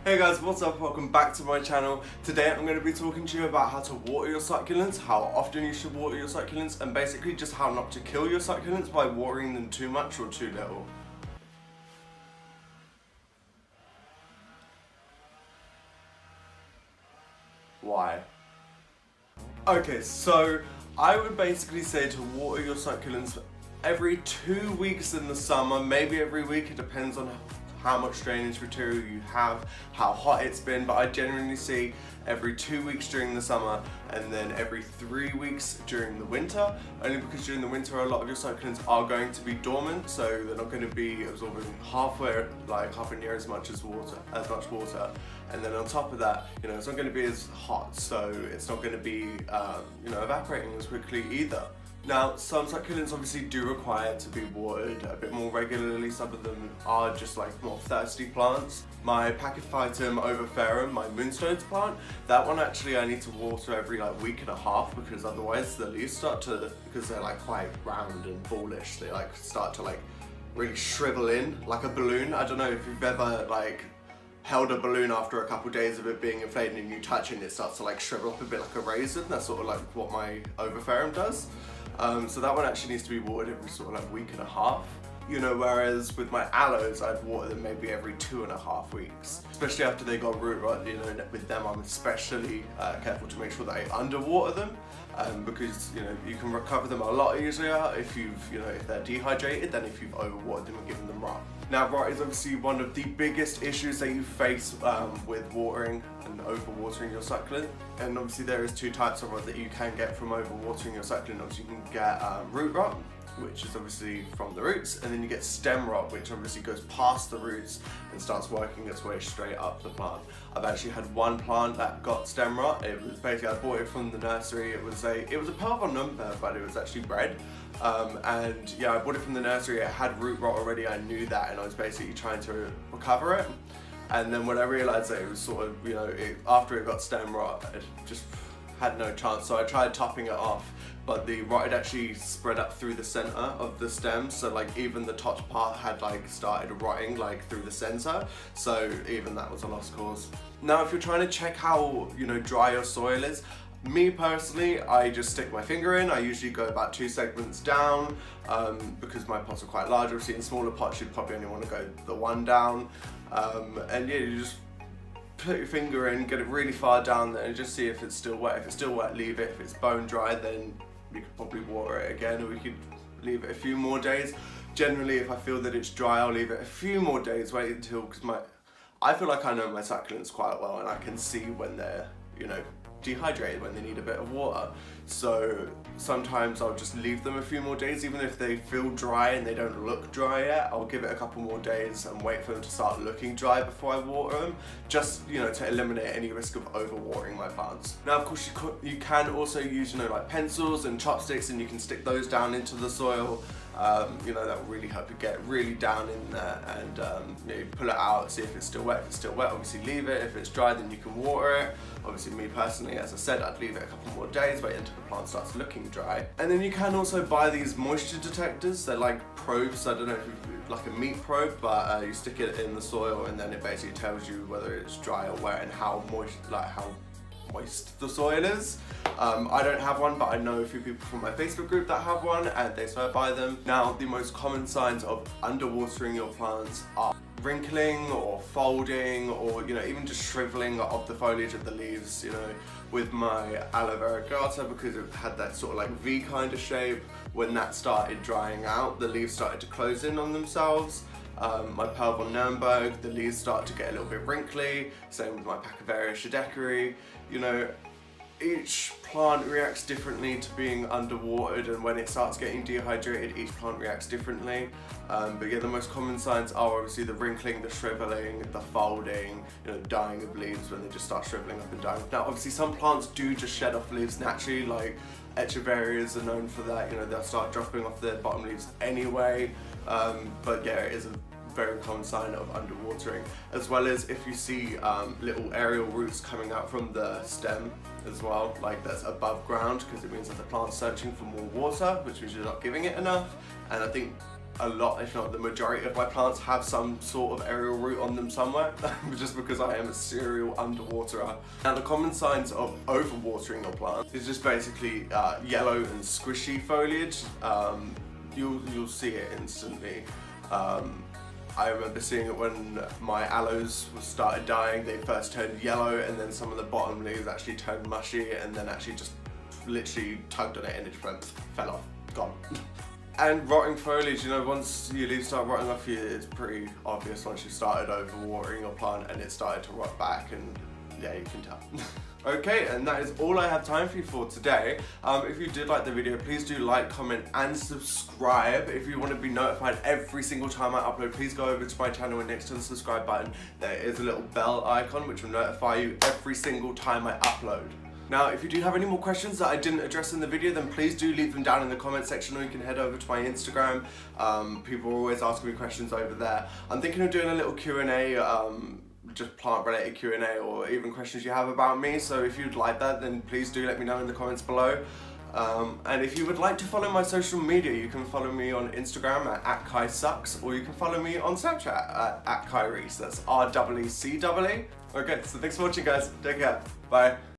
Hey guys, what's up? Welcome back to my channel. Today I'm going to be talking to you about how to water your succulents, how often you should water your succulents, and basically just how not to kill your succulents by watering them too much or too little. Why? Okay, so I would basically say to water your succulents every 2 weeks in the summer, maybe every week, it depends on how much drainage material you have, how hot it's been, but I generally see every 2 weeks during the summer and then every 3 weeks during the winter, only because during the winter a lot of your succulents are going to be dormant, so they're not going to be absorbing half near as much water, and then on top of that, it's not going to be as hot, so it's not going to be evaporating as quickly either. Now, some succulents obviously do require to be watered a bit more regularly. Some of them are just like more thirsty plants. My Pachyphytum Oviferum, my moonstones plant, that one actually I need to water every week and a half, because otherwise the leaves start to, because they're quite round and ballish, they start to really shrivel in like a balloon. I don't know if you've ever held a balloon after a couple days of it being inflated and you touch it and it starts to shrivel up a bit like a raisin. That's sort of what my Oviferum does. So that one actually needs to be watered every sort of week and a half. Whereas with my aloes, I'd water them maybe every 2.5 weeks. Especially after they got root rot, with them I'm especially careful to make sure that I underwater them. Because you can recover them a lot easier if if they're dehydrated than if you've overwatered them and given them rot. Now, rot is obviously one of the biggest issues that you face with watering and overwatering your succulent. And obviously there is two types of rot that you can get from overwatering your succulent. Obviously you can get root rot, which is obviously from the roots, and then you get stem rot, which obviously goes past the roots and starts working its way straight up the plant. I've actually had one plant that got stem rot. It was basically, I bought it from the nursery. It was a Perle from Nurnberg, but it was actually bred. And yeah, I bought it from the nursery. It had root rot already. I knew that, and I was basically trying to recover it. And then when I realized that it was sort of, after it got stem rot, it just had no chance. So I tried topping it off, but the rot had actually spread up through the center of the stem. So even the top part had started rotting through the center. So even that was a lost cause. Now, if you're trying to check how, dry your soil is, me personally, I just stick my finger in. I usually go about 2 segments down because my pots are quite large. Obviously in smaller pots you'd probably only want to go the one down. And yeah, you just put your finger in, get it really far down there and just see if it's still wet. If it's still wet, leave it. If it's bone dry, then you could probably water it again, or we could leave it a few more days. Generally, if I feel that it's dry, I'll leave it a few more days, wait until, because I feel like I know my succulents quite well and I can see when they're, dehydrated, when they need a bit of water. So sometimes I'll just leave them a few more days, even if they feel dry and they don't look dry yet. I'll give it a couple more days and wait for them to start looking dry before I water them, just to eliminate any risk of overwatering my plants. Now, of course, you can also use pencils and chopsticks, and you can stick those down into the soil. That will really help you get really down in there, and you pull it out, see if it's still wet. If it's still wet, obviously leave it. If it's dry, then you can water it. Obviously, me personally, as I said, I'd leave it a couple more days, wait until the plant starts looking dry. And then you can also buy these moisture detectors. They're like probes. I don't know if you like a meat probe, but you stick it in the soil, and then it basically tells you whether it's dry or wet and how moist the soil is. I don't have one, but I know a few people from my Facebook group that have one, and they swear by them. Now, the most common signs of underwatering your plants are wrinkling or folding, or even just shriveling of the foliage of the leaves. With my Aloe Verigata, because it had that sort of V kind of shape, when that started drying out, the leaves started to close in on themselves. My Perle from Nurnberg, the leaves start to get a little bit wrinkly. Same with my Pachyveria Scheideckeri. Each plant reacts differently to being underwatered, and when it starts getting dehydrated, each plant reacts differently. But yeah, the most common signs are obviously the wrinkling, the shriveling, the folding, dying of leaves when they just start shriveling up and dying. Now, obviously some plants do just shed off leaves naturally, like Echeverias are known for that. They'll start dropping off their bottom leaves anyway. But yeah, it is a very common sign of underwatering, as well as if you see little aerial roots coming out from the stem as well, that's above ground, because it means that the plant's searching for more water, which means you're not giving it enough. And I think a lot, if not the majority of my plants have some sort of aerial root on them somewhere, just because I am a serial underwaterer. Now the common signs of overwatering your plant is just basically yellow and squishy foliage. You'll see it instantly. I remember seeing it when my aloes started dying. They first turned yellow, and then some of the bottom leaves actually turned mushy, and then actually just literally tugged on it and it fell off, gone. And rotting foliage, you know, once your leaves start rotting off you, it's pretty obvious once you started overwatering your plant and it started to rot back, and yeah, you can tell. Okay, and that is all I have time for you for today. If you did like the video, please do like, comment, and subscribe. If you want to be notified every single time I upload, please go over to my channel, and next to the subscribe button, there is a little bell icon which will notify you every single time I upload. Now, if you do have any more questions that I didn't address in the video, then please do leave them down in the comment section, or you can head over to my Instagram. People are always asking me questions over there. I'm thinking of doing a little Q&A, just plant-related Q&A, or even questions you have about me. So if you'd like that, then please do let me know in the comments below. And if you would like to follow my social media, you can follow me on Instagram at @KaiSucks, or you can follow me on Snapchat at @KaiReece. That's REECEE. Okay, so thanks for watching, guys. Take care. Bye.